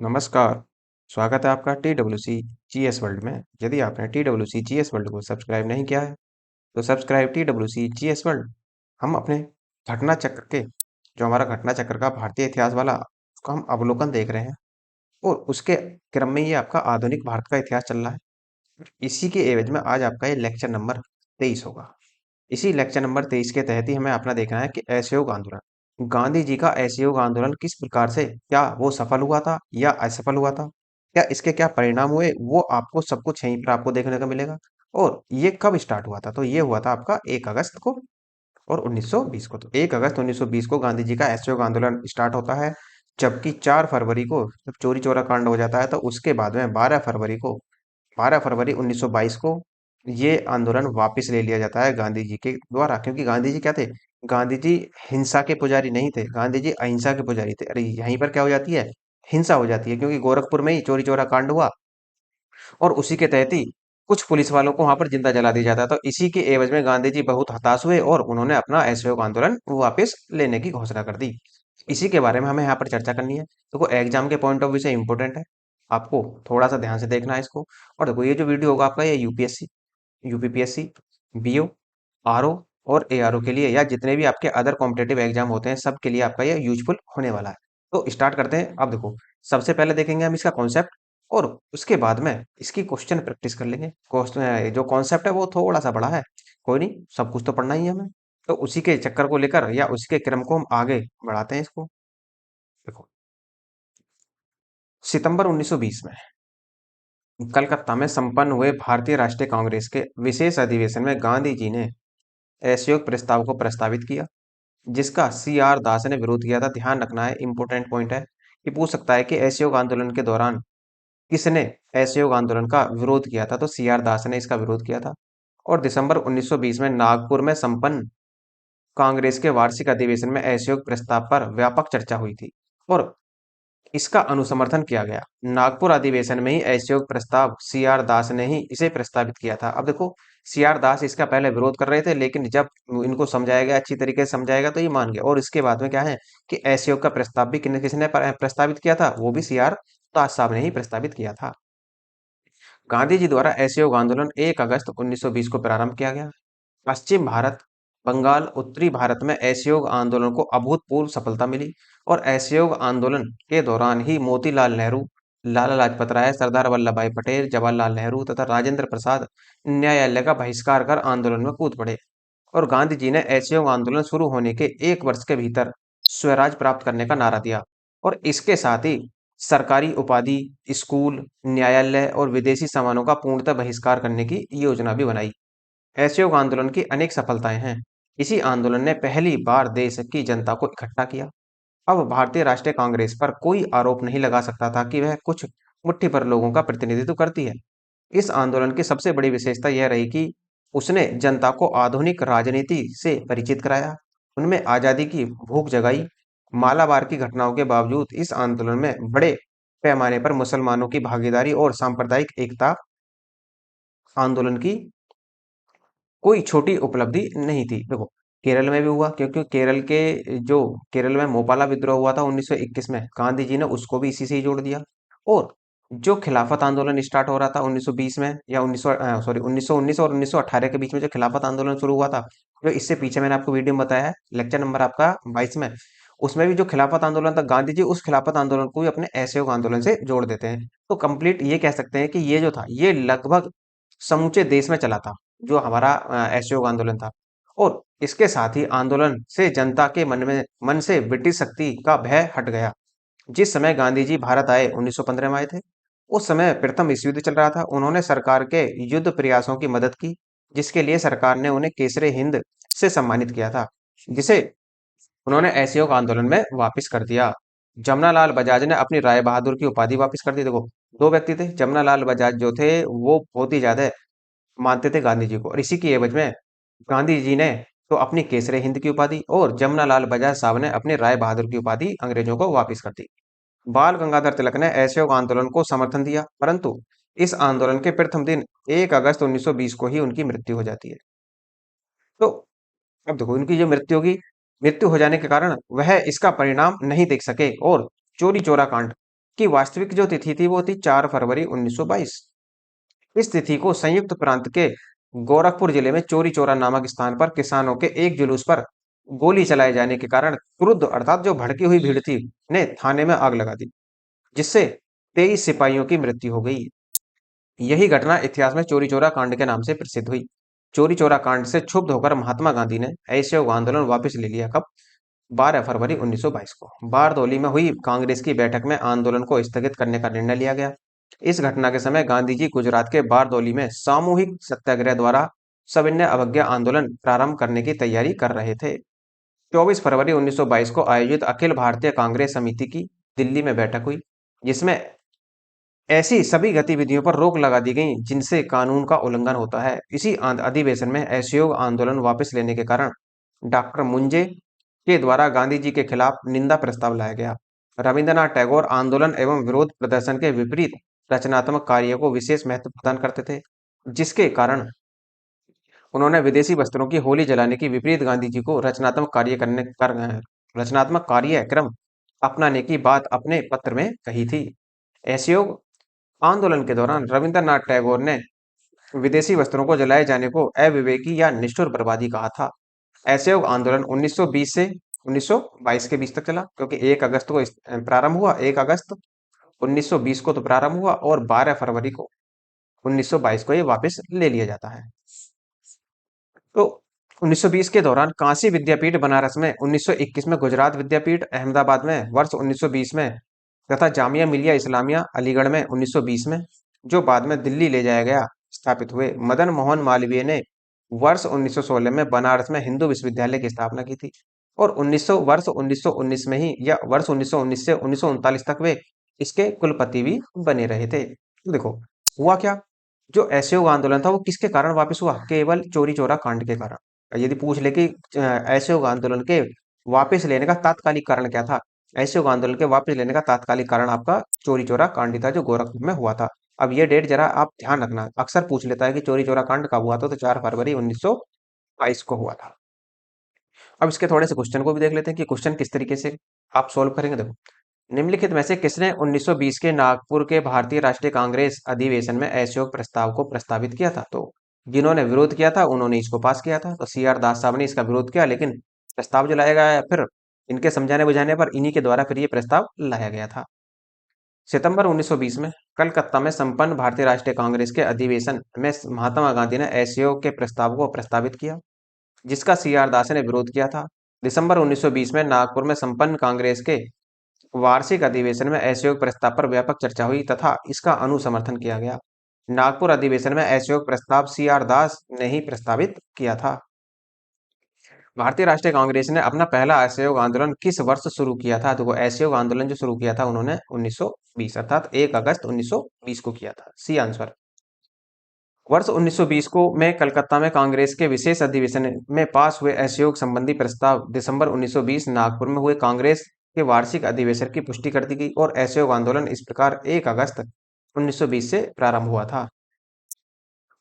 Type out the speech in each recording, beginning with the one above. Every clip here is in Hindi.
नमस्कार, स्वागत है आपका TWC जीएस वर्ल्ड में। यदि आपने TWC जीएस वर्ल्ड को सब्सक्राइब नहीं किया है, तो सब्सक्राइब TWC जीएस वर्ल्ड। हम अपने घटना चक्र के जो हमारा घटना चक्र का भारतीय इतिहास वाला उसका हम अवलोकन देख रहे हैं और उसके क्रम में ये आपका आधुनिक भारत का इतिहास चल रहा है। इसी के एवज में आज आपका ये लेक्चर नंबर 23 होगा। इसी लेक्चर नंबर 23 के तहत ही हमें अपना देखना है कि असहयोग आंदोलन, गांधी जी का असहयोग आंदोलन किस प्रकार से, क्या वो सफल हुआ था या असफल हुआ था, क्या इसके क्या परिणाम हुए, वो आपको सब कुछ यहीं पर आपको देखने को मिलेगा। और ये कब स्टार्ट हुआ था, तो ये हुआ था आपका 1 अगस्त को और 1920 को। तो 1 अगस्त 1920 को गांधी जी का असहयोग आंदोलन स्टार्ट होता है, जबकि 4 फरवरी को जब चोरी चोरा कांड हो जाता है, तो उसके बाद में 12 फरवरी 1922 को ये आंदोलन वापस ले लिया जाता है गांधी जी के द्वारा। क्योंकि गांधी जी क्या थे, गांधी जी हिंसा के पुजारी नहीं थे, गांधी जी अहिंसा के पुजारी थे। अरे यहीं पर क्या हो जाती है, हिंसा हो जाती है, क्योंकि गोरखपुर में ही चोरी चोरा कांड हुआ और उसी के तहत ही कुछ पुलिस वालों को वहां पर जिंदा जला दिया जाता है। तो इसी के एवज में गांधी जी बहुत हताश हुए और उन्होंने अपना असहयोग आंदोलन वापस लेने की घोषणा कर दी। इसी के बारे में हमें यहाँ पर चर्चा करनी है। देखो एग्जाम के पॉइंट ऑफ व्यू से इंपॉर्टेंट है, आपको थोड़ा सा ध्यान से देखना है इसको। और देखो ये जो वीडियो होगा आपका, ये यूपीएससी, यूपीपीएससी, बीओ, आरओ और एआरओ के लिए, या जितने भी आपके अदर कॉम्पिटेटिव एग्जाम होते हैं, सब के लिए आपका ये यूजफुल होने वाला है। तो स्टार्ट करते हैं। अब देखो सबसे पहले देखेंगे हम इसका कॉन्सेप्ट और उसके बाद में इसकी क्वेश्चन प्रैक्टिस कर लेंगे। क्वेश्चन जो कॉन्सेप्ट है वो थोड़ा सा बड़ा है, कोई नहीं, सब कुछ तो पढ़ना ही है हमें। तो उसी के चक्कर को लेकर या उसी के क्रम को हम आगे बढ़ाते हैं इसको। देखो सितंबर 1920 में कलकत्ता में संपन्न हुए भारतीय राष्ट्रीय कांग्रेस के विशेष अधिवेशन में गांधी जी ने असहयोग प्रस्ताव को प्रस्तावित किया, जिसका CR दास ने विरोध किया था। ध्यान रखना है, इंपॉर्टेंट पॉइंट है, कि पूछ सकता है कि असहयोग आंदोलन के दौरान किसने असहयोग आंदोलन का विरोध किया था, तो CR दास ने इसका विरोध किया था। और दिसंबर 1920 में नागपुर में संपन्न कांग्रेस के वार्षिक अधिवेशन में असहयोग प्रस्ताव पर व्यापक चर्चा हुई थी और इसका अनुसमर्थन किया गया। नागपुर अधिवेशन में ही असहयोग प्रस्ताव CR दास ने ही इसे प्रस्तावित किया था। अब देखो CR दास इसका पहले विरोध कर रहे थे, लेकिन जब इनको समझाया गया, अच्छी तरीके से समझाया गया, तो ये मान गए। और इसके बाद में क्या है कि असहयोग का प्रस्ताव भी किसने प्रस्तावित किया था, वो भी CR दास साहब ने ही प्रस्तावित किया था। गांधी जी द्वारा असहयोग आंदोलन 1 अगस्त 1920 को प्रारंभ किया गया। पश्चिम भारत, बंगाल, उत्तरी भारत में असहयोग आंदोलन को अभूतपूर्व सफलता मिली और असहयोग आंदोलन के दौरान ही मोतीलाल नेहरू, लाला लाजपत राय, सरदार वल्लभ भाई पटेल, जवाहरलाल नेहरू तथा राजेंद्र प्रसाद न्यायालय का बहिष्कार कर आंदोलन में कूद पड़े। और गांधी जी ने असहयोग आंदोलन शुरू होने के 1 वर्ष के भीतर स्वराज प्राप्त करने का नारा दिया और इसके साथ ही सरकारी उपाधि, स्कूल, न्यायालय और विदेशी सामानों का पूर्णतः बहिष्कार करने की योजना भी बनाई। असहयोग आंदोलन की अनेक सफलताएं हैं। इसी आंदोलन ने पहली बार देश की जनता को इकट्ठा किया। अब भारतीय राष्ट्रीय कांग्रेस पर कोई आरोप नहीं लगा सकता था कि वह कुछ मुट्ठी भर लोगों का प्रतिनिधित्व करती है। इस आंदोलन की सबसे बड़ी विशेषता यह रही कि उसने जनता को आधुनिक राजनीति से परिचित कराया, उनमें आजादी की भूख जगाई। मालाबार की घटनाओं के बावजूद इस आंदोलन में बड़े पैमाने पर मुसलमानों की भागीदारी और सांप्रदायिक एकता आंदोलन की कोई छोटी उपलब्धि नहीं थी। देखो केरल में भी हुआ, क्योंकि केरल में मोपाला विद्रोह हुआ था 1921 में, गांधी जी ने उसको भी इसी से ही जोड़ दिया। और जो खिलाफत आंदोलन स्टार्ट हो रहा था 1920 में, या 1919 और 1918 के बीच में जो खिलाफत आंदोलन शुरू हुआ था, जो इससे पीछे मैंने आपको वीडियो में बताया है, लेक्चर नंबर आपका 22 में, उसमें भी जो खिलाफत आंदोलन था, गांधी जी उस खिलाफत आंदोलन को भी अपने असहयोग आंदोलन से जोड़ देते हैं। तो कंप्लीट ये कह सकते हैं कि ये जो था, ये लगभग समूचे देश में चला था, जो हमारा असहयोग आंदोलन था। और इसके साथ ही आंदोलन से जनता के मन से ब्रिटिश शक्ति का भय हट गया। जिस समय गांधी जी भारत आए, 1915 में आए थे, उस समय प्रथम विश्व युद्ध चल रहा था। उन्होंने सरकार के युद्ध प्रयासों की मदद की, जिसके लिए सरकार ने उन्हें केसरे हिंद से सम्मानित किया था, जिसे उन्होंने असहयोग आंदोलन में वापस कर दिया। जमनालाल बजाज ने अपनी राय बहादुर की उपाधि वापस कर दी। देखो दो व्यक्ति थे, जमनालाल बजाज जो थे वो बहुत ही ज्यादा मानते थे गांधी जी को, और इसी की एवज में गांधी जी ने तो अपनी केसरे हिंद की उपाधि और जमनालाल बजाज साहब ने अपनी राय बहादुर की उपाधि अंग्रेजों को वापस कर दी। बाल गंगाधर तिलक ने असहयोग आंदोलन को समर्थन दिया, परंतु इस आंदोलन के प्रथम दिन 1 अगस्त 1920 को ही उनकी मृत्यु हो जाती है। तो अब देखो उनकी जो मृत्यु हो जाने के कारण वह इसका परिणाम नहीं देख सके और चोरी चोरा कांड की वास्तविक जो तिथि थी वो थी 4 फरवरी 1922। इस तिथि को संयुक्त प्रांत के गोरखपुर जिले में चोरी चौरा नामक स्थान पर किसानों के एक जुलूस पर गोली चलाए जाने के कारण क्रुद्ध अर्थात जो भड़की हुई भीड़ थी ने थाने में आग लगा दी, जिससे 23 सिपाहियों की मृत्यु हो गई। यही घटना इतिहास में चोरी चौरा कांड के नाम से प्रसिद्ध हुई। चोरी चौरा कांड से क्षुब्ध होकर महात्मा गांधी ने असहयोग आंदोलन वापस ले लिया। कब? 12 फरवरी 1922 को बारदौली में हुई कांग्रेस की बैठक में आंदोलन को स्थगित करने का निर्णय लिया गया। इस घटना के समय गांधी जी गुजरात के बारदौली में सामूहिक सत्याग्रह द्वारा सविनय अवज्ञा आंदोलन प्रारंभ करने की तैयारी कर रहे थे। 24 फरवरी 1922 को आयोजित अखिल भारतीय कांग्रेस समिति की दिल्ली में बैठक हुई, जिसमें ऐसी सभी गतिविधियों पर रोक लगा दी गई जिनसे कानून का उल्लंघन होता है। इसी अधिवेशन में असहयोग आंदोलन वापस लेने के कारण डॉक्टर मुंजे के द्वारा गांधी जी के खिलाफ निंदा प्रस्ताव लाया गया। रविंद्रनाथ टैगोर आंदोलन एवं विरोध प्रदर्शन के विपरीत रचनात्मक कार्यों को विशेष महत्व प्रदान करते थे, जिसके कारण उन्होंने विदेशी वस्त्रों की होली जलाने की विपरीत गांधी जी को रचनात्मक कार्यक्रम अपनाने की बात अपने पत्र में कही थी। असहयोग आंदोलन के दौरान रविंद्रनाथ टैगोर ने विदेशी वस्त्रों को जलाए जाने को अविवेकी या निष्ठुर बर्बादी कहा था। असहयोग आंदोलन 1920 से 1922 के बीच तक चला, क्योंकि 1 अगस्त को प्रारंभ हुआ। 1 अगस्त 1920 को तो प्रारंभ हुआ और 12 फरवरी को 1922 को ये वापस ले लिया जाता है। तो 1920 के दौरान काशी विद्यापीठ बनारस में, 1921 में गुजरात विद्यापीठ अहमदाबाद में वर्ष 1920 में, तथा जामिया मिलिया इस्लामिया अलीगढ़ में 1920 में, जो बाद में दिल्ली ले जाया गया, स्थापित हुए। मदन मोहन मालवीय ने वर्ष 1916 में बनारस में हिंदू विश्वविद्यालय की स्थापना की थी और वर्ष 1919 में ही या वर्ष 1919 से 1939 तक वे इसके कुलपति भी बने रहे थे। तो देखो हुआ क्या, जो असहयोग आंदोलन था वो किसके कारण वापस हुआ? केवल चोरी चौरा कांड के कारण। यदि पूछ ले कि असहयोग आंदोलन के वापस लेने का तात्कालिक कारण क्या था, असहयोग आंदोलन के वापस लेने का तात्कालिक कारण आपका चोरी चौरा कांड ही था, जो गोरखपुर में हुआ था। अब ये डेट जरा आप ध्यान रखना, अक्सर पूछ लेता है कि चोरी चौरा कांड कब हुआ था, तो 4 फरवरी 1922 को हुआ था। अब इसके थोड़े से क्वेश्चन को भी देख लेते हैं कि क्वेश्चन किस तरीके से आप सोल्व करेंगे। देखो, निम्नलिखित में से किसने 1920 के नागपुर के भारतीय राष्ट्रीय कांग्रेस अधिवेशन में असहयोग प्रस्ताव को प्रस्तावित किया था? तो जिन्होंने विरोध किया था उन्होंने इसको पास किया था। तो CR दास साहब ने इसका विरोध किया, लेकिन प्रस्ताव जो लाया गया है फिर इनके समझाने बुझाने पर इन्हीं के द्वारा फिर ये प्रस्ताव लाया गया था। सितंबर 1920 में कलकत्ता में संपन्न भारतीय राष्ट्रीय कांग्रेस के अधिवेशन में महात्मा गांधी ने असहयोग के प्रस्ताव को प्रस्तावित किया, जिसका CR दास ने विरोध किया था। दिसंबर 1920 में नागपुर में संपन्न कांग्रेस के वार्षिक अधिवेशन में असहयोग प्रस्ताव पर व्यापक चर्चा हुई तथा इसका अनुसमर्थन किया गया। नागपुर अधिवेशन में असहयोग प्रस्ताव CR दास ने ही प्रस्तावित किया था। भारतीय राष्ट्रीय कांग्रेस ने अपना पहला असहयोग आंदोलन किस वर्ष शुरू किया था? तो वो असहयोग आंदोलन जो शुरू किया था उन्होंने 1920 अर्थात 1 अगस्त 1920 को किया था। C answer. वर्ष 1920 को में कलकत्ता में कांग्रेस के विशेष अधिवेशन में पास हुए असहयोग संबंधी प्रस्ताव दिसंबर 1920 नागपुर में हुए कांग्रेस के वार्षिक अधिवेशन की पुष्टि कर दी गई और असहयोग आंदोलन इस प्रकार 1 अगस्त 1920 से प्रारंभ हुआ था।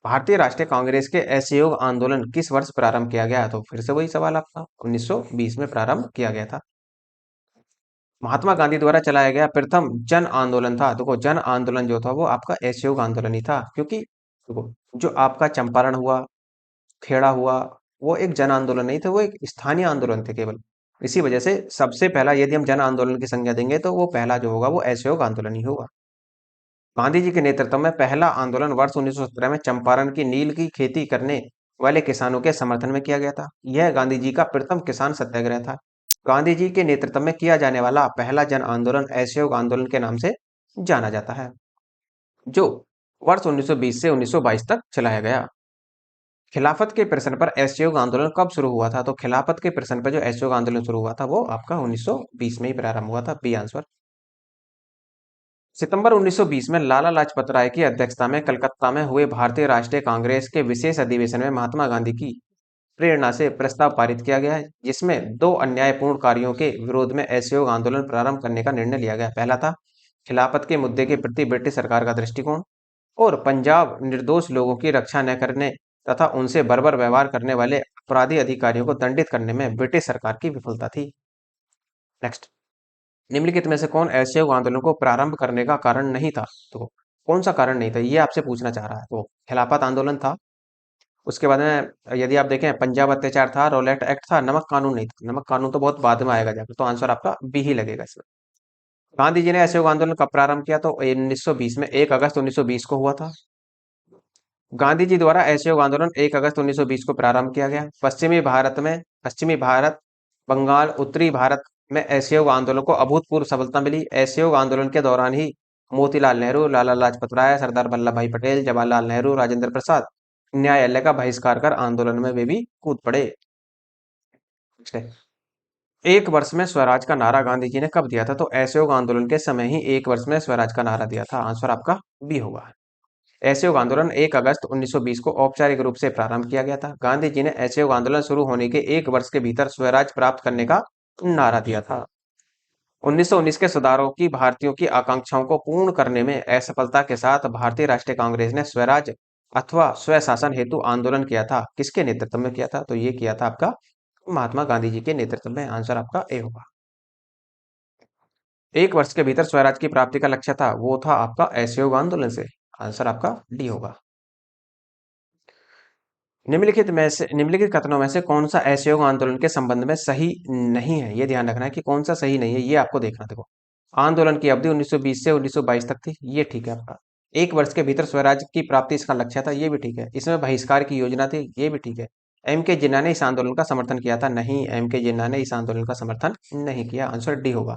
भारतीय राष्ट्रीय कांग्रेस के असहयोग आंदोलन किस वर्ष प्रारंभ किया गया? तो फिर से वही सवाल आपका 1920 में प्रारंभ किया गया था। महात्मा गांधी द्वारा चलाया गया प्रथम जन आंदोलन था? देखो, जन आंदोलन जो था वो आपका असहयोग आंदोलन ही था, क्योंकि देखो जो आपका चंपारण हुआ, खेड़ा हुआ, वो एक जन आंदोलन नहीं थे, वो एक स्थानीय आंदोलन थे केवल। इसी वजह से सबसे पहला यदि हम जन आंदोलन की संज्ञा देंगे तो वो पहला जो होगा वो असहयोग आंदोलन ही होगा। गांधी जी के नेतृत्व में पहला आंदोलन वर्ष 1917 में चंपारण की नील की खेती करने वाले किसानों के समर्थन में किया गया था। यह गांधी जी का प्रथम किसान सत्याग्रह था। गांधी जी के नेतृत्व में किया जाने वाला पहला जन आंदोलन असहयोग आंदोलन के नाम से जाना जाता है, जो वर्ष 1920 से 1922 तक चलाया गया। खिलाफत के प्रश्न पर असहयोग आंदोलन कब शुरू हुआ था? तो खिलाफत के प्रश्न पर जो असहयोग आंदोलन शुरू हुआ था वो आपका 1920 में ही प्रारंभ हुआ था। B answer. सितंबर 1920 में लाला लाजपत राय की अध्यक्षता में कलकत्ता में हुए भारतीय राष्ट्रीय कांग्रेस के विशेष अधिवेशन में महात्मा गांधी की प्रेरणा से प्रस्ताव पारित किया गया है, जिसमें 2 अन्यायपूर्ण कार्यों के विरोध में असहयोग आंदोलन प्रारंभ करने का निर्णय लिया गया। पहला था खिलाफत के मुद्दे के प्रति ब्रिटिश सरकार का दृष्टिकोण और पंजाब निर्दोष लोगों की रक्षा न करने तथा उनसे बर्बर व्यवहार करने वाले अपराधी अधिकारियों को दंडित करने में ब्रिटिश सरकार की विफलता थी। नेक्स्ट, निम्नलिखित में से कौन असहयोग आंदोलन को प्रारंभ करने का कारण नहीं था? तो कौन सा कारण नहीं था ये आपसे पूछना चाह रहा है। तो खिलाफत आंदोलन था, उसके बाद में यदि आप देखें पंजाब अत्याचार था, रॉलेट एक्ट था, नमक कानून नहीं था। नमक कानून तो बहुत बाद में आएगा जाकर, तो आंसर आपका बी ही लगेगा इसमें। गांधी जी ने असहयोग आंदोलन कब प्रारंभ किया? तो 1920 में, 1 अगस्त 1920 को हुआ था। गांधी जी द्वारा असहयोग आंदोलन 1 अगस्त 1920 को प्रारंभ किया गया। पश्चिमी भारत, बंगाल, उत्तरी भारत में असहयोग आंदोलन को अभूतपूर्व सफलता मिली। असहयोग आंदोलन के दौरान ही मोतीलाल नेहरू, लाला लाजपत राय, सरदार वल्लभ भाई पटेल, जवाहरलाल नेहरू, राजेंद्र प्रसाद न्यायालय का बहिष्कार कर आंदोलन में वे भी कूद पड़े। एक वर्ष में स्वराज का नारा गांधी जी ने कब दिया था? तो असहयोग आंदोलन के समय ही एक वर्ष में स्वराज का नारा दिया था। आंसर आपका बी होगा। असहयोग आंदोलन 1 अगस्त 1920 को औपचारिक रूप से प्रारंभ किया गया था। गांधी जी ने असहयोग आंदोलन शुरू होने के एक वर्ष के भीतर स्वराज प्राप्त करने का नारा दिया था। 1919 के सुधारों की भारतीयों की आकांक्षाओं को पूर्ण करने में असफलता के साथ भारतीय राष्ट्रीय कांग्रेस ने स्वराज अथवा स्वशासन हेतु आंदोलन किया था। किसके नेतृत्व में किया था? तो ये किया था आपका महात्मा गांधी जी के नेतृत्व में। आंसर आपका ए होगा। एक वर्ष के भीतर स्वराज की प्राप्ति का लक्ष्य था, वो था आपका असहयोग आंदोलन से। आंसर आपका डी होगा। निम्नलिखित कथनों में से कौन सा असहयोग आंदोलन के संबंध में सही नहीं है? ये ध्यान रखना है कि कौन सा सही नहीं है, ये आपको देखना। देखो, आंदोलन की अवधि 1920 से 1922 तक थी, ये ठीक है आपका। एक वर्ष के भीतर स्वराज की प्राप्ति इसका लक्ष्य था, ये भी ठीक है। इसमें बहिष्कार की योजना थी, ये भी ठीक है। एम के जिन्ना ने इस आंदोलन का समर्थन किया था, नहीं, एम के जिन्ना ने इस आंदोलन का समर्थन नहीं किया। आंसर डी होगा।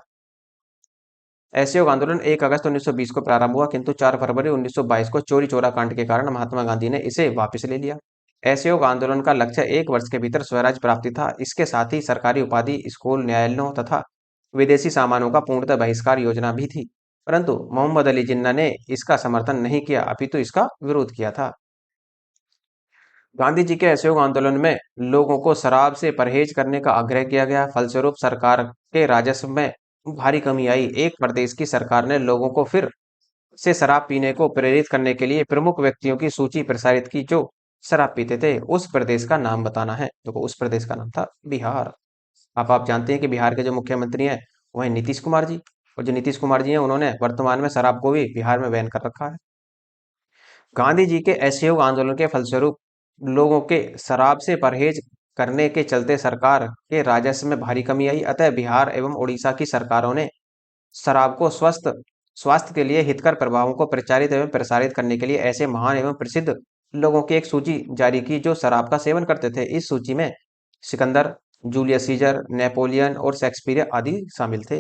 असहयोग आंदोलन 1 अगस्त 1920 को प्रारंभ हुआ, किंतु 4 फरवरी 1922 को चोरी चोरा कांड के कारण महात्मा गांधी ने इसे वापस ले लिया। असहयोग आंदोलन का लक्ष्य एक वर्ष के भीतर स्वराज प्राप्ति था। इसके साथ ही सरकारी उपाधि, स्कूल, न्यायालयों तथा विदेशी सामानों का पूर्णतः बहिष्कार योजना भी थी, परंतु मोहम्मद अली जिन्ना ने इसका समर्थन नहीं किया, अपितु इसका विरोध किया था। गांधी जी के असहयोग आंदोलन में लोगों को शराब से परहेज करने का आग्रह किया गया। फलस्वरूप सरकार के राजस्व में भारी कमी आई। एक प्रदेश की सरकार ने लोगों को फिर से शराब पीने को प्रेरित करने के लिए प्रमुख व्यक्तियों की सूची प्रसारित की जो शराब पीते थे। उस प्रदेश का नाम बताना है। देखो, उस प्रदेश का नाम था बिहार। आप जानते हैं कि बिहार के जो मुख्यमंत्री हैं वो है नीतीश कुमार जी, और जो नीतीश कुमार जी हैं उन्होंने वर्तमान में शराब को भी बिहार में बैन कर रखा है। गांधी जी के असहयोग आंदोलन के फलस्वरूप लोगों के शराब से परहेज करने के चलते सरकार के राजस्व में भारी कमी आई। अतः बिहार एवं उड़ीसा की सरकारों ने शराब को स्वास्थ्य के लिए हितकर प्रभावों को प्रचारित एवं प्रसारित करने के लिए ऐसे महान एवं प्रसिद्ध लोगों की एक सूची जारी की जो शराब का सेवन करते थे। इस सूची में सिकंदर, जूलियस सीजर, नेपोलियन और शेक्सपियर आदि शामिल थे।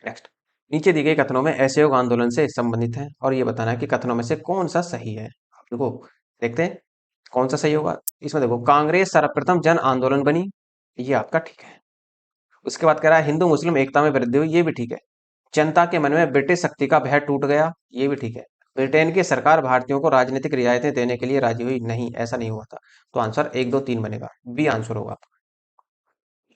नेक्स्ट, नीचे दी गई कथनों में असहयोग आंदोलन से संबंधित है और ये बताना है कि कथनों में से कौन सा सही है। आप देखो, देखते हैं कौन सा सही होगा। इसमें देखो, कांग्रेस सर्वप्रथम जन आंदोलन बनी, ये आपका ठीक है। उसके बाद कह रहा है हिंदू मुस्लिम एकता में वृद्धि हुई, ये भी ठीक है। जनता के मन में ब्रिटिश शक्ति का भय टूट गया, ये भी ठीक है। ब्रिटेन की सरकार भारतीयों को राजनीतिक रियायतें देने के लिए राजी हुई, नहीं, ऐसा नहीं हुआ था। तो आंसर 1, 2, 3 बनेगा, बी आंसर होगा।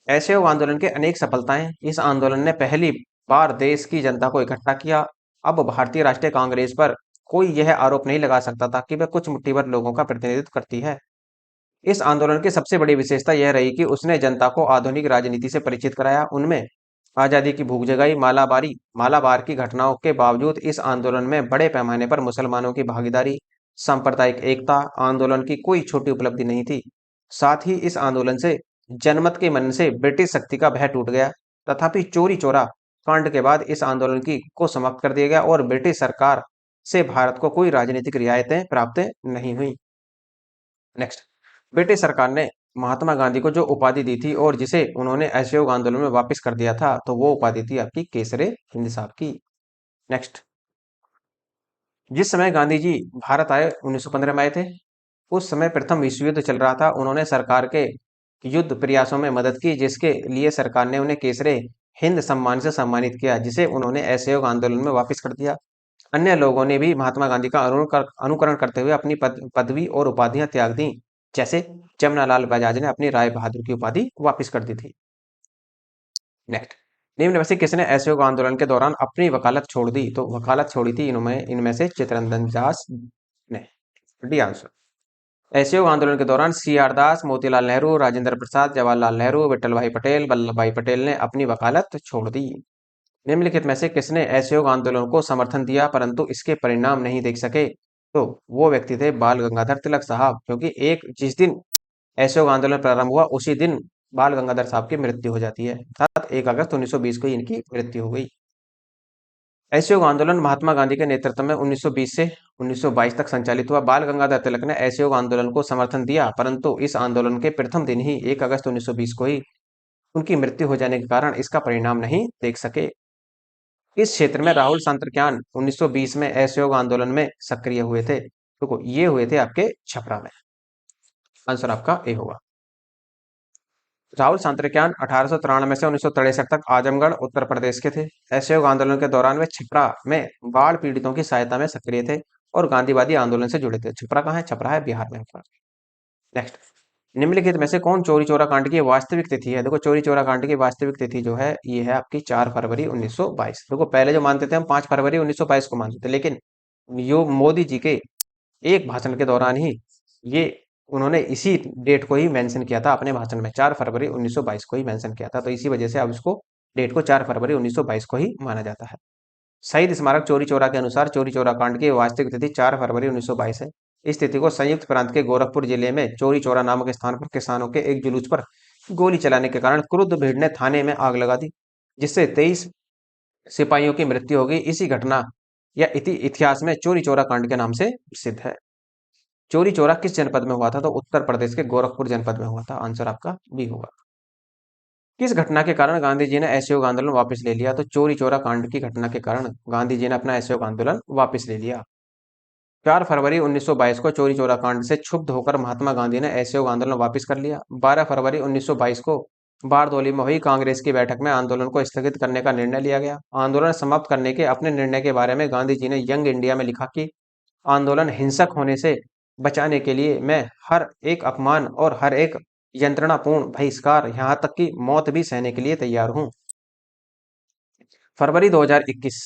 असहयोग आंदोलन के अनेक सफलताएं। इस आंदोलन ने पहली बार देश की जनता को इकट्ठा किया। अब भारतीय राष्ट्रीय कांग्रेस पर कोई यह आरोप नहीं लगा सकता था कि वह कुछ मुट्ठी भर लोगों का प्रतिनिधित्व करती है। इस आंदोलन की सबसे बड़ी विशेषता यह रही कि उसने जनता को आधुनिक राजनीति से परिचित कराया। उनमें आजादी की भूख जगाई। मालाबार की घटनाओं के बावजूद इस आंदोलन में बड़े पैमाने पर मुसलमानों की भागीदारी, सांप्रदायिक एकता आंदोलन की कोई छोटी उपलब्धि नहीं थी। साथ ही इस आंदोलन से जनमत के मन से ब्रिटिश शक्ति का भय टूट गया। तथापि चोरी चोरा कांड के बाद इस आंदोलन की को समाप्त कर दिया गया और ब्रिटिश सरकार से भारत को कोई राजनीतिक रियायतें प्राप्त नहीं हुई। नेक्स्ट, ब्रिटिश सरकार ने महात्मा गांधी को जो उपाधि दी थी और जिसे उन्होंने असहयोग आंदोलन में वापस कर दिया था, तो वो उपाधि थी आपकी केसरे हिंद साहब की। नेक्स्ट, जिस समय गांधी जी भारत आए, 1915 में आए थे, उस समय प्रथम विश्व युद्ध चल रहा था। उन्होंने सरकार के युद्ध प्रयासों में मदद की, जिसके लिए सरकार ने उन्हें केसरे हिंद सम्मान से सम्मानित किया, जिसे उन्होंने असहयोग आंदोलन में वापस कर दिया। अन्य लोगों ने भी महात्मा गांधी का अनुकरण करते हुए अपनी पदवी और उपाधियां त्याग दी। जैसे जमनालाल बजाज ने अपनी राय बहादुर की उपाधि वापस कर दी थी। नेक्स्ट, निम्न में से किसने असहयोग आंदोलन के दौरान अपनी वकालत छोड़ दी? तो वकालत छोड़ी थी इनमें से चित्तरंजन दास ने। D answer. असहयोग आंदोलन के दौरान सी आर दास, मोतीलाल नेहरू, राजेंद्र प्रसाद, जवाहरलाल नेहरू, विठल भाई पटेल, वल्लभ भाई पटेल ने अपनी वकालत छोड़ दी। निम्नलिखित में से किसने असहयोग आंदोलन को समर्थन दिया परंतु इसके परिणाम नहीं देख सके? तो वो व्यक्ति थे बाल गंगाधर तिलक साहब, क्योंकि एक जिस दिन असहयोग आंदोलन प्रारंभ हुआ उसी दिन बाल गंगाधर साहब की मृत्यु हो जाती है, अर्थात 1 अगस्त 1920 को ही इनकी मृत्यु हो गई। असहयोग आंदोलन महात्मा गांधी के नेतृत्व में 1920 से 1922 तक संचालित हुआ। बाल गंगाधर तिलक ने असहयोग आंदोलन को समर्थन दिया, परंतु इस आंदोलन के प्रथम दिन ही 1 अगस्त 1920 को ही उनकी मृत्यु हो जाने के कारण इसका परिणाम नहीं देख सके। इस क्षेत्र में राहुल सांतरक्यान 1920 में असहयोग आंदोलन में सक्रिय हुए थे। देखो ये हुए थे आपके छपरा में। आंसर आपका ए होगा। राहुल सांतरक्यान 1893 से 1963 तक आजमगढ़ उत्तर प्रदेश के थे। असहयोग आंदोलन के दौरान वे छपरा में बाढ़ पीड़ितों की सहायता में सक्रिय थे और गांधीवादी आंदोलन से जुड़े थे। छपरा कहाँ है? छपरा है बिहार में। नेक्स्ट, निम्नलिखित में से कौन चोरी चोरा कांड की वास्तविक तिथि है? देखो चोरी चोरा कांड की वास्तविक तिथि जो है ये है आपकी 4 फरवरी 1922। देखो पहले जो मानते थे हम 5 फरवरी 1922 को मानते थे, लेकिन यो मोदी जी के एक भाषण के दौरान ही ये उन्होंने इसी डेट को ही मेंशन किया था अपने भाषण में, 4 फरवरी 1922 को ही मेंशन किया था, तो इसी वजह से अब इसको डेट को 4 फरवरी 1922 को ही माना जाता है। शहीद स्मारक चौरी चौरा के अनुसार चौरी चौरा कांड की वास्तविक तिथि 4 फरवरी 1922 है। इस तिथि को संयुक्त प्रांत के गोरखपुर जिले में चौरी चौरा नामक स्थान पर किसानों के एक जुलूस पर गोली चलाने के कारण क्रुद्ध भीड़ ने थाने में आग लगा दी, जिससे 23 सिपाहियों की मृत्यु हो गई। इसी घटना या इतिहास में चौरी चौरा कांड के नाम से प्रसिद्ध है। चौरी चौरा किस जनपद में हुआ था? तो उत्तर प्रदेश के गोरखपुर जनपद में हुआ था। आंसर आपका बी होगा। किस घटना के कारण गांधी जी ने असहयोग आंदोलन वापस ले लिया? तो चौरी चौरा कांड की घटना के कारण गांधी जी ने अपना असहयोग आंदोलन वापस ले लिया। 4 फरवरी 1922 को चौरी चौरा कांड से क्षुब्ध होकर महात्मा गांधी ने असहयोग आंदोलन वापस कर लिया। 12 फरवरी 1922 को बारदौली में हुई कांग्रेस की बैठक में आंदोलन को स्थगित करने का निर्णय लिया गया। आंदोलन समाप्त करने के अपने निर्णय के बारे में गांधी जी ने यंग इंडिया में लिखा कि आंदोलन हिंसक होने से बचाने के लिए मैं हर एक अपमान और हर एक यंत्रणापूर्ण बहिष्कार, यहाँ तक कि मौत भी सहने के लिए तैयार हूं। फरवरी 2021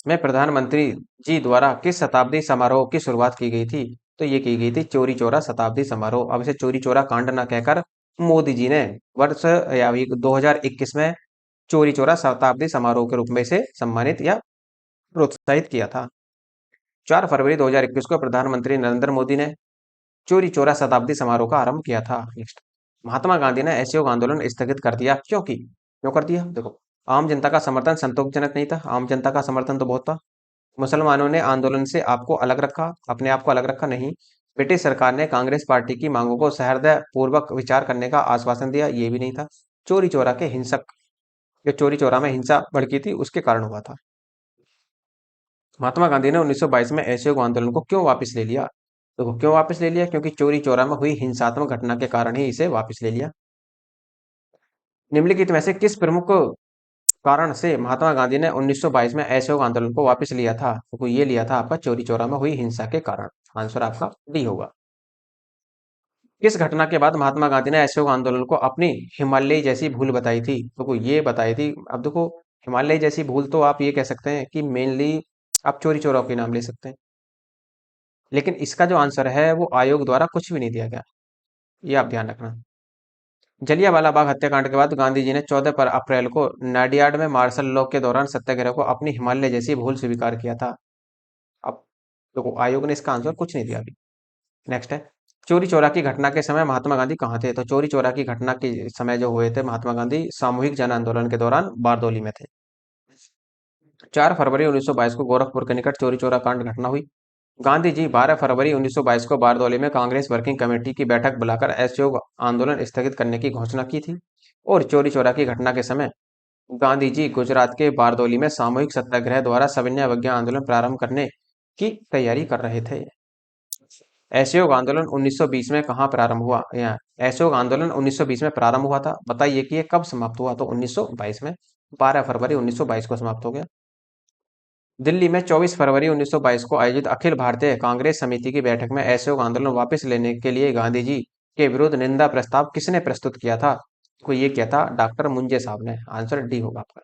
में प्रधानमंत्री जी द्वारा किस शताब्दी समारोह की शुरुआत की गई थी? तो ये की गई थी चौरी चौरा शताब्दी समारोह। अब इसे चौरी चौरा कांड ना कहकर मोदी जी ने वर्ष या 2021 में चौरी चौरा शताब्दी समारोह के रूप में इसे सम्मानित या प्रोत्साहित किया था। 4 फरवरी 2021 को प्रधानमंत्री नरेंद्र मोदी ने चौरी चौरा शताब्दी समारोह का आरंभ किया था। नेक्स्ट, महात्मा गांधी ने असहयोग आंदोलन स्थगित कर दिया, क्योंकि क्यों कर दिया? देखो आम जनता का समर्थन संतोषजनक नहीं था। आम जनता का समर्थन तो बहुत था। मुसलमानों ने आंदोलन से आपको अलग रखा, अपने आप को अलग रखा नहीं। ब्रिटिश सरकार ने कांग्रेस पार्टी की मांगों को सहृदय पूर्वक विचार करने का आश्वासन दिया, ये भी नहीं था। चोरी चोरा के हिंसक, जो चोरी चोरा में हिंसा भड़की थी उसके कारण हुआ था। महात्मा गांधी ने 1922 में असहयोग आंदोलन को क्यों वापस ले लिया? देखो क्यों वापस ले लिया? क्योंकि चोरी चोरा में हुई हिंसात्मक घटना के कारण ही इसे वापस ले लिया। निम्नलिखित में से किस प्रमुख कारण से महात्मा गांधी ने 1922 में असहयोग आंदोलन को वापस लिया था? तो ये लिया था आपका चोरी चोरा में हुई हिंसा के कारण। आंसर आपका डी होगा। किस घटना के बाद महात्मा गांधी ने असहयोग आंदोलन को अपनी हिमालय जैसी भूल बताई थी? तो ये बताई थी, अब देखो हिमालय जैसी भूल तो आप ये कह सकते हैं कि मेनली आप चोरी चोरा के नाम ले सकते हैं, लेकिन इसका जो आंसर है वो आयोग द्वारा कुछ भी नहीं दिया गया, ये आप ध्यान रखना। जलियांवाला बाग हत्याकांड के बाद गांधी जी ने 14 अप्रैल को नाडियाड में मार्शल लॉ के दौरान सत्याग्रह को अपनी हिमालय जैसी भूल स्वीकार किया था। अब देखो आयोग ने इसका आंसर कुछ नहीं दिया अभी। नेक्स्ट है, चोरी चोरा की घटना के समय महात्मा गांधी कहाँ थे? तो चोरी चोरा की घटना के समय जो हुए थे महात्मा गांधी सामूहिक जन आंदोलन के दौरान बारदौली में थे। 4 फरवरी 1922 को गोरखपुर के निकट चोरी चोरा कांड घटना हुई। गांधी जी 12 फरवरी 1922 को बारदौली में कांग्रेस वर्किंग कमेटी की बैठक बुलाकर असहयोग आंदोलन स्थगित करने की घोषणा की थी और चोरी चोरा की घटना के समय गांधी जी गुजरात के बारदौली में सामूहिक सत्याग्रह द्वारा सविनय अवज्ञा आंदोलन प्रारंभ करने की तैयारी कर रहे थे। असहयोग आंदोलन 1920 में कहाँ प्रारंभ हुआ? यहाँ असहयोग आंदोलन 1920 में प्रारंभ हुआ था। बताइए कि ये कब समाप्त हुआ? तो 1922 में 12 फरवरी 1922 को समाप्त हो गया। दिल्ली में 24 फरवरी 1922 को आयोजित अखिल भारतीय कांग्रेस समिति की बैठक में असहयोग आंदोलन वापस लेने के लिए गांधी जी के विरुद्ध निंदा प्रस्ताव किसने प्रस्तुत किया था? को ये किया था डॉक्टर मुंजे साहब ने। आंसर डी होगा आपका।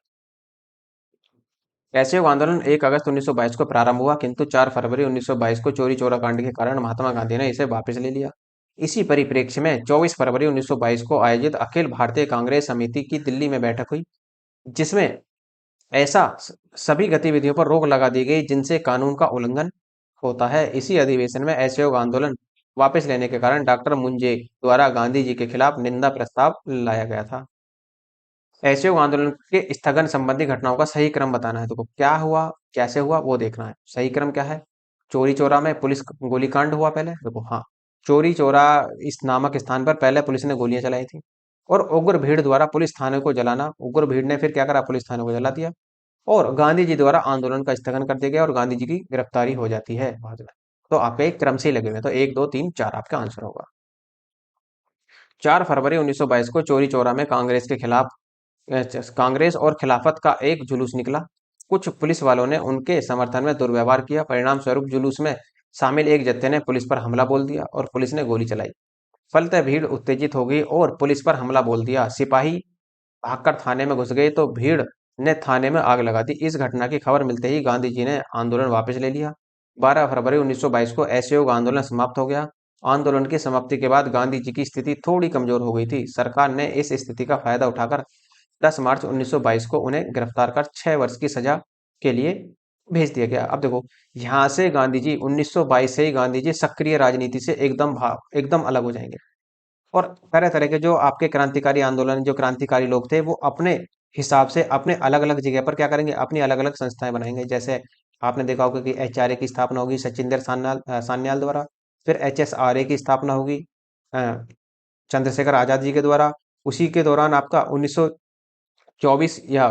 असहयोग आंदोलन 1 अगस्त 1922 को प्रारंभ हुआ, किंतु 4 फरवरी 1922 को चोरी चोरा कांड के कारण महात्मा गांधी ने इसे वापस ले लिया। इसी परिप्रेक्ष्य में 24 फरवरी 1922 को आयोजित अखिल भारतीय कांग्रेस समिति की दिल्ली में बैठक हुई, जिसमें ऐसा सभी गतिविधियों पर रोक लगा दी गई जिनसे कानून का उल्लंघन होता है। इसी अधिवेशन में असहयोग आंदोलन वापस लेने के कारण डॉक्टर मुंजे द्वारा गांधी जी के खिलाफ निंदा प्रस्ताव लाया गया था। असहयोग आंदोलन के स्थगन संबंधी घटनाओं का सही क्रम बताना है। देखो क्या हुआ, कैसे हुआ, वो देखना है। सही क्रम क्या है? चोरी चौरा में पुलिस गोलीकांड हुआ पहले। देखो हाँ, चोरी चौरा इस नामक स्थान पर पहले पुलिस ने गोलियां चलाई थी। और उग्र भीड़ द्वारा पुलिस थाने को जलाना, उग्र भीड़ ने फिर क्या करा, पुलिस थाने को जला दिया। और गांधी जी द्वारा आंदोलन का स्थगन कर दिया गया और गांधी जी की गिरफ्तारी हो जाती है बाद में। तो आपके एक क्रम से ही लगे हुए हैं, तो 1 2 3 4 आपका आंसर होगा। 4 फरवरी 1922 को चोरी चौरा में कांग्रेस के खिलाफ कांग्रेस और खिलाफत का एक जुलूस निकला। कुछ पुलिस वालों ने उनके समर्थन में दुर्व्यवहार किया। परिणाम स्वरूप जुलूस में शामिल एक जत्थे ने पुलिस पर हमला बोल दिया और पुलिस ने गोली चलाई। फलतः भीड़ उत्तेजित हो गई और पुलिस पर हमला बोल दिया। सिपाही भागकर थाने में घुस गए तो भीड़ ने थाने में आग लगा दी। इस घटना की खबर मिलते ही गांधी जी ने आंदोलन वापस ले लिया। 12 फरवरी 1922 को असहयोग आंदोलन समाप्त हो गया। आंदोलन की समाप्ति के बाद गांधी जी की स्थिति थोड़ी कमजोर हो गई थी। सरकार ने इस स्थिति का फायदा उठाकर 10 मार्च 1922 को उन्हें गिरफ्तार कर 6 वर्ष की सजा के लिए भेज दिया गया। अब देखो, यहाँ से गांधी जी 1922 से ही गांधी जी सक्रिय राजनीति से एकदम अलग हो जाएंगे। और तरह तरह के जो आपके क्रांतिकारी आंदोलन, जो क्रांतिकारी लोग थे, वो अपने हिसाब से अपने अलग अलग जगह पर क्या करेंगे, अपनी अलग अलग संस्थाएं बनाएंगे। जैसे आपने देखा होगा कि एचआरए की स्थापना होगी सचिंदर सान्याल द्वारा। फिर एचएसआरए की स्थापना होगी अ, चंद्रशेखर आजाद जी के द्वारा। उसी के दौरान आपका 1924 या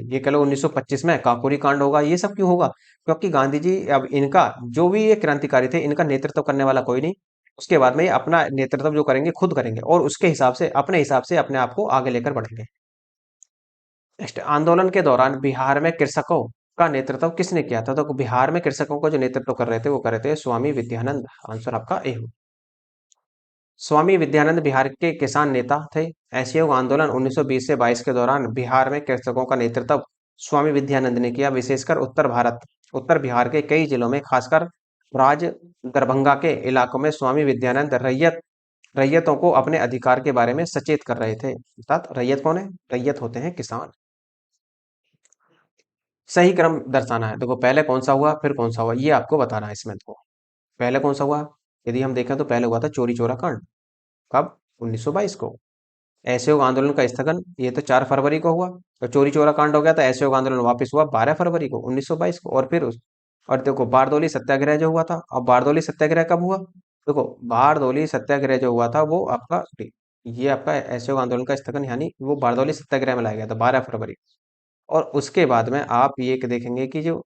ये कह लो 1925 में काकोरी कांड होगा। ये सब क्यों होगा? क्योंकि गांधी जी, अब इनका जो भी ये क्रांतिकारी थे, इनका नेतृत्व करने वाला कोई नहीं। उसके बाद में ये अपना नेतृत्व जो करेंगे खुद करेंगे और उसके हिसाब से अपने आप को आगे लेकर बढ़ेंगे। नेक्स्ट, आंदोलन के दौरान बिहार में कृषकों का नेतृत्व किसने किया था? तो बिहार में कृषकों का जो नेतृत्व कर रहे थे वो कर रहे थे स्वामी विद्यानंद। आंसर आपका ए हो। स्वामी विद्यानंद बिहार के किसान नेता थे। असहयोग आंदोलन 1920 से 22 के दौरान बिहार में कृषकों का नेतृत्व स्वामी विद्यानंद ने किया। विशेषकर उत्तर बिहार के कई जिलों में, खासकर राज दरभंगा के इलाकों में स्वामी विद्यानंद रैयतों को अपने अधिकार के बारे में सचेत कर रहे थे। अर्थात रैयत कौन है? रैयत होते हैं किसान। सही क्रम दर्शाना है। देखो पहले कौन सा हुआ फिर कौन सा हुआ, ये आपको बताना है इसमें। देखो पहले कौन सा हुआ, यदि हम देखें तो पहले हुआ था चोरी चोरा कांड। कब? 1922 को। असहयोग आंदोलन का स्थगन ये तो 4 फरवरी को हुआ। तो चोरी चोरा कांड हो गया था, असहयोग आंदोलन वापस हुआ 12 फरवरी को 1922 को। और फिर और देखो बारदौली सत्याग्रह जो हुआ था। अब बारदौली सत्याग्रह कब हुआ? देखो बारदौली सत्याग्रह जो हुआ था वो आपका, ये आपका असहयोग आंदोलन का स्थगन, यानी वो बारदौली सत्याग्रह में लाया गया था 12 फरवरी। और उसके बाद में आप ये देखेंगे कि जो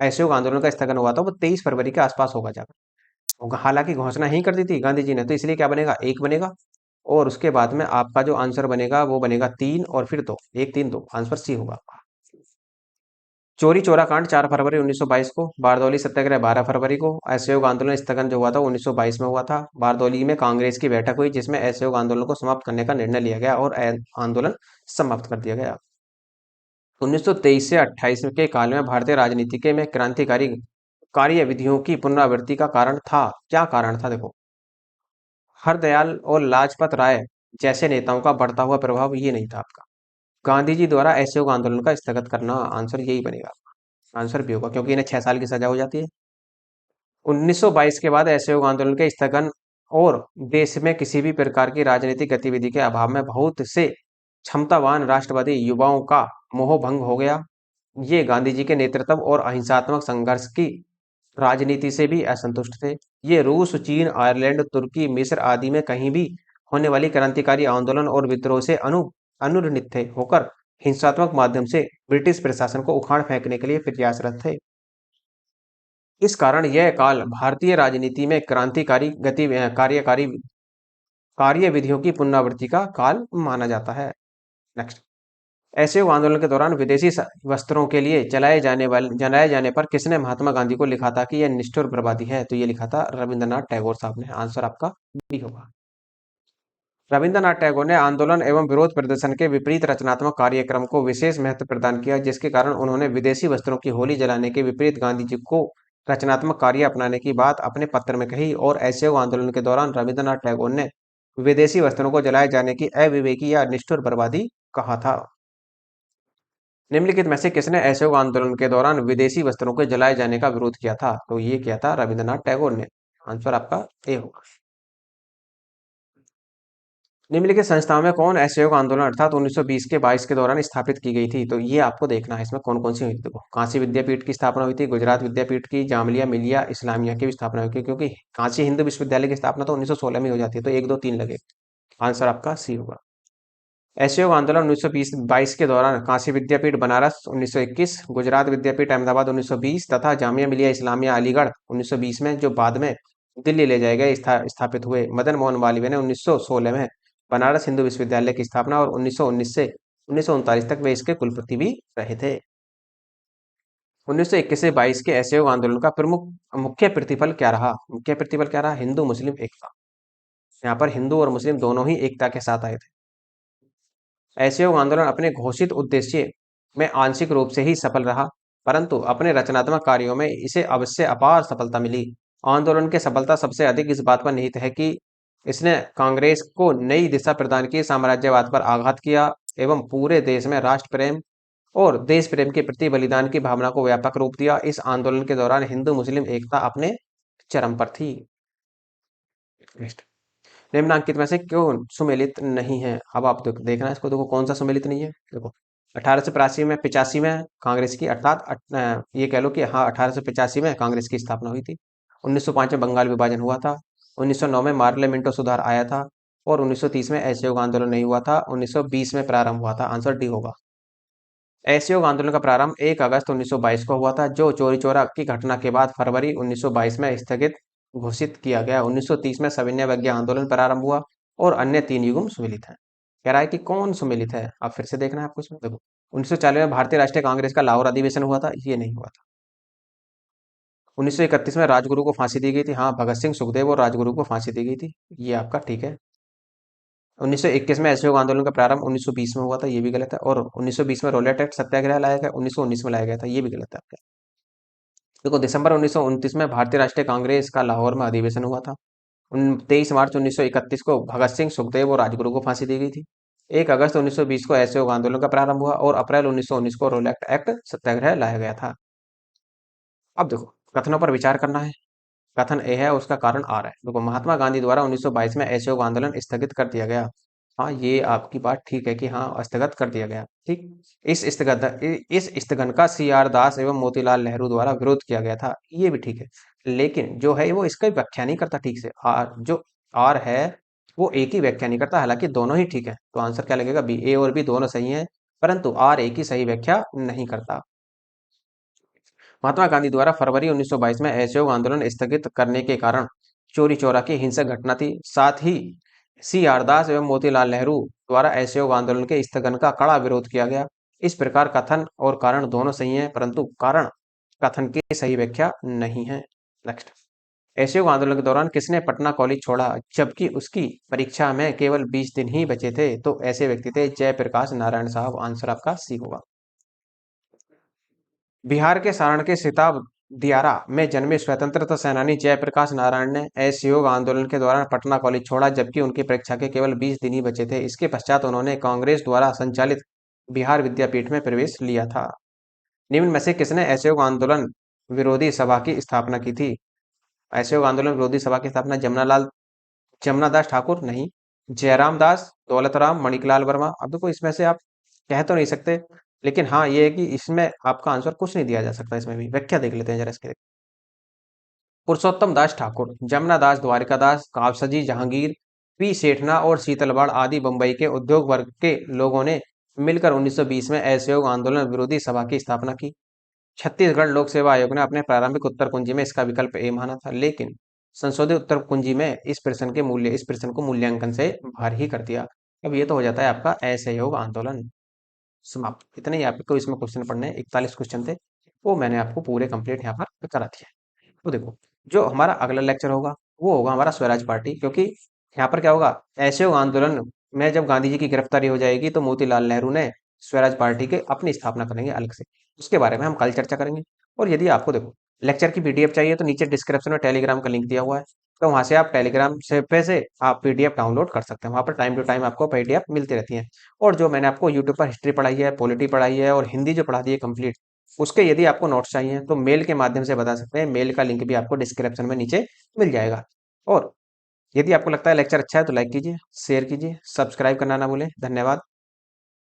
असहयोग आंदोलन का स्थगन हुआ था वो 23 फरवरी के आसपास होगा जाकर। हालांकि घोषणा ही कर दी थी गांधी जी ने, तो इसलिए क्या बनेगा, एक बनेगा। और उसके बाद में आपका जो आंसर बनेगा वो बनेगा 3 और फिर 2, 1 3 2, आंसर सी होगा आपका। चोरी चोरा कांड 4 फरवरी 1922 को, बारदौली सत्याग्रह 12 फरवरी को, असहयोग आंदोलन स्थगन जो हुआ था 1922 में हुआ था। बारदौली में कांग्रेस की बैठक हुई जिसमें असहयोग आंदोलन को समाप्त करने का निर्णय लिया गया और आंदोलन समाप्त कर दिया गया। 1923 से 28 के काल में भारतीय राजनीति के में क्रांतिकारी कार्यविधियों की पुनरावृत्ति का कारण था। क्या कारण था? देखो, हरदयाल और लाजपत राय जैसे नेताओं का बढ़ता हुआ प्रभाव, ये नहीं था आपका। गांधी जी द्वारा असहयोग आंदोलन का स्थगित करना, आंसर यही बनेगा। आंसर भी होगा क्योंकि इन्हें 6 साल की सजा हो जाती है। 1922 के बाद असहयोग आंदोलन के स्थगन और देश में किसी भी प्रकार की राजनीतिक गतिविधि के अभाव में बहुत से क्षमतावान राष्ट्रवादी युवाओं का मोह भंग हो गया। ये गांधी जी के नेतृत्व और अहिंसात्मक संघर्ष की राजनीति से भी असंतुष्ट थे। ये रूस, चीन, आयरलैंड, तुर्की, मिस्र आदि में कहीं भी होने वाली क्रांतिकारी आंदोलन और विद्रोह से अनुरणित थे होकर हिंसात्मक माध्यम से ब्रिटिश प्रशासन को उखाड़ फेंकने के लिए प्रयासरत थे। इस कारण यह काल भारतीय राजनीति में क्रांतिकारी कार्यकारी कार्यविधियों की पुनरावृत्ति का काल माना जाता है। नेक्स्ट, असहयोग आंदोलन के दौरान विदेशी वस्त्रों के लिए जलाए जाने पर किसने महात्मा गांधी को लिखा था कि यह निष्ठुर बर्बादी है? तो ये लिखा था रविंद्रनाथ टैगोर साहब ने। आंसर आपका बी होगा। रविंद्रनाथ टैगोर ने आंदोलन एवं विरोध प्रदर्शन के विपरीत रचनात्मक कार्यक्रम को विशेष महत्व प्रदान किया, जिसके कारण उन्होंने विदेशी वस्त्रों की होली जलाने के विपरीत गांधी जी को रचनात्मक कार्य अपनाने की बात अपने पत्र में कही और असहयोग आंदोलन के दौरान रविन्द्रनाथ टैगोर ने विदेशी वस्त्रों को जलाए जाने की अविवेकी या निष्ठुर बर्बादी कहा था। निम्नलिखित में से किसने असहयोग आंदोलन के दौरान विदेशी वस्त्रों के जलाए जाने का विरोध किया था? तो ये किया था रविन्द्रनाथ टैगोर ने। आंसर आपका ए होगा। निम्नलिखित संस्थाओं में कौन असहयोग आंदोलन अर्थात 1920 के 22 के दौरान स्थापित की गई थी? तो ये आपको देखना है इसमें कौन कौन सी हुई थी। देखो, काशी विद्यापीठ की स्थापना हुई थी, गुजरात विद्यापीठ की, जामिया मिलिया इस्लामिया की भी स्थापना हुई थी, क्योंकि काशी हिंदू विश्वविद्यालय की स्थापना तो 1916 में हो जाती है, तो 1 2 3 लगे। आंसर आपका सी होगा। असहयोग आंदोलन 1920-22 के दौरान काशी विद्यापीठ बनारस 1921, गुजरात विद्यापीठ अहमदाबाद 1920 तथा जामिया मिलिया इस्लामिया अलीगढ़ 1920 में, जो बाद में दिल्ली ले जाए गए, स्थापित हुए। मदन मोहन मालवीय ने 1916 में बनारस हिंदू विश्वविद्यालय की स्थापना और 1919 से 1939 तक वे इसके कुलपति भी रहे थे। 1921 से 22 के असहयोग आंदोलन का प्रमुख मुख्य प्रतिफल क्या रहा? मुख्य प्रतिफल क्या रहा? हिंदू मुस्लिम एकता। यहाँ पर हिंदू और मुस्लिम दोनों ही एकता के साथ आए थे। असहयोग आंदोलन अपने घोषित उद्देश्य में आंशिक रूप से ही सफल रहा, परंतु अपने रचनात्मक कार्यों में इसे अवश्य अपार सफलता मिली। आंदोलन की सफलता सबसे अधिक इस बात पर निहित है कि इसने कांग्रेस को नई दिशा प्रदान की, साम्राज्यवाद पर आघात किया एवं पूरे देश में राष्ट्र प्रेम और देश प्रेम के प्रति बलिदान की भावना को व्यापक रूप दिया। इस आंदोलन के दौरान हिंदू मुस्लिम एकता अपने चरम पर थी। Next. निम्नांकित में से क्यों सुमेलित नहीं है? अब आप देखना है इसको। देखो कौन सा सुमेलित नहीं है। देखो 1885 में 85 में कांग्रेस की अर्थात ये कह लो कि हाँ 1885 में कांग्रेस की स्थापना हुई थी। 1905 में बंगाल विभाजन हुआ था। 1909 में मार्ले मिंटो सुधार आया था और 1930 में असहयोग आंदोलन नहीं हुआ था। 1920 में प्रारंभ हुआ था। आंसर डी होगा। असहयोग आंदोलन का प्रारंभ 1 अगस्त 1922 को हुआ था, जो चोरी चौरा की घटना के बाद फरवरी 1922 में स्थगित घोषित किया गया। 1930 में सविनय अवज्ञा आंदोलन प्रारंभ हुआ और अन्य 3 युग्म सुमेलित हैं। कह रहा है कि कौन सुमेलित है? अब फिर से देखना है आपको इसमें। देखो 1940 में भारतीय राष्ट्रीय कांग्रेस का लाहौर अधिवेशन हुआ था, ये नहीं हुआ था। 1931 में राजगुरु को फांसी दी गई थी। हाँ, भगत सिंह सुखदेव और राजगुरु को फांसी दी गई थी, ये आपका ठीक है। 1921 में असहयोग आंदोलन का प्रारंभ 1920 में हुआ था, ये भी गलत है। और 1920 में रोलेट एक्ट सत्याग्रह लाया गया, 1919 में लाया गया था, ये भी गलत है आपका। देखो दिसंबर 1929 में भारतीय राष्ट्रीय कांग्रेस का लाहौर में अधिवेशन हुआ था। 23 मार्च 1931 को भगत सिंह सुखदेव और राजगुरु को फांसी दी गई थी। 1 अगस्त 1920 को असहयोग आंदोलन का प्रारंभ हुआ और अप्रैल 1919 को रोलेट एक्ट सत्याग्रह लाया गया था। अब देखो कथनों पर विचार करना है। कथन ए है, उसका कारण आर है। देखो महात्मा गांधी द्वारा 1922 में असहयोग आंदोलन स्थगित कर दिया गया। हाँ, ये आपकी बात ठीक है कि हाँ स्थगित कर दिया गया। ठीक, इस स्थगन का सीआर दास एवं मोतीलाल नेहरू द्वारा विरोध किया गया था, ये भी ठीक है। लेकिन जो है वो इसका व्याख्या नहीं करता ठीक से। आर जो आर है वो एक ही व्याख्या नहीं करता, हालांकि दोनों ही ठीक है। तो आंसर क्या लगेगा? बी। ए और बी दोनों सही है, परंतु आर एक ही सही व्याख्या नहीं करता। महात्मा गांधी द्वारा फरवरी 1922 में असहयोग आंदोलन स्थगित करने के कारण चोरी चौरा की हिंसक घटना थी। साथ ही सी आर दास एवं मोतीलाल नेहरू द्वारा असहयोग आंदोलन के स्थगन का कड़ा विरोध किया गया। इस प्रकार कथन और कारण दोनों सही हैं, परंतु कारण कथन की सही व्याख्या नहीं है। नेक्स्ट, असहयोग आंदोलन के दौरान किसने पटना कॉलेज छोड़ा जबकि उसकी परीक्षा में केवल 20 दिन ही बचे थे? तो ऐसे व्यक्ति थे जयप्रकाश नारायण साहब। आंसर आपका सी होगा। बिहार के सारण के सिताब दियारा में जन्मे स्वतंत्रता सेनानी जयप्रकाश नारायण ने असहयोग आंदोलन के दौरान पटना कॉलेज छोड़ा जबकि उनकी परीक्षा के केवल 20 दिन ही बचे थे। इसके पश्चात उन्होंने कांग्रेस द्वारा संचालित बिहार विद्यापीठ में प्रवेश लिया था। निम्न में से किसने असहयोग आंदोलन विरोधी सभा की स्थापना की थी? असहयोग आंदोलन विरोधी सभा की स्थापना जमुना दास ठाकुर नहीं, जयराम दास, दौलत राम, मणिकलाल वर्मा। अब देखो इसमें से आप कह तो नहीं सकते, लेकिन हाँ ये है कि इसमें आपका आंसर कुछ नहीं दिया जा सकता। इसमें भी व्याख्या देख लेते हैं जरा इसके। पुरुषोत्तम दास ठाकुर, जमुना दास, द्वारिका दास, कावसजी जहांगीर, पी सेठना और शीतलवाड़ आदि बंबई के उद्योग वर्ग के लोगों ने मिलकर 1920 में असहयोग आंदोलन विरोधी सभा की स्थापना की। छत्तीसगढ़ लोक सेवा आयोग ने अपने प्रारंभिक उत्तर कुंजी में इसका विकल्प ए माना था, लेकिन संशोधित उत्तर कुंजी में इस प्रश्न को मूल्यांकन से बाहर ही कर दिया। अब ये तो हो जाता है आपका असहयोग आंदोलन समाप्त। इतने ही आपको इसमें क्वेश्चन पढ़ने हैं। 41 क्वेश्चन थे, वो मैंने आपको पूरे कंप्लीट यहाँ पर करा दिया। तो देखो जो हमारा अगला लेक्चर होगा वो होगा हमारा स्वराज पार्टी, क्योंकि यहाँ पर क्या होगा, असहयोग आंदोलन में जब गांधी जी की गिरफ्तारी हो जाएगी तो मोतीलाल नेहरू ने स्वराज पार्टी के अपनी स्थापना करेंगे अलग से। उसके बारे में हम कल चर्चा करेंगे। और यदि आपको देखो लेक्चर की पीडीएफ चाहिए तो नीचे डिस्क्रिप्शन में टेलीग्राम का लिंक दिया हुआ है, तो वहां से आप टेलीग्राम से आप पीडीएफ डाउनलोड कर सकते हैं। वहां पर टाइम टू टाइम आपको पीडीएफ मिलती रहती है। और जो मैंने आपको यूट्यूब पर हिस्ट्री पढ़ाई है, पॉलिटी पढ़ाई है और हिंदी जो पढ़ा दी है कंप्लीट, उसके यदि आपको नोट्स चाहिए तो मेल के माध्यम से बता सकते हैं। मेल का लिंक भी आपको डिस्क्रिप्शन में नीचे मिल जाएगा। और यदि आपको लगता है लेक्चर अच्छा है तो लाइक कीजिए, शेयर कीजिए, सब्सक्राइब करना ना भूलें। धन्यवाद।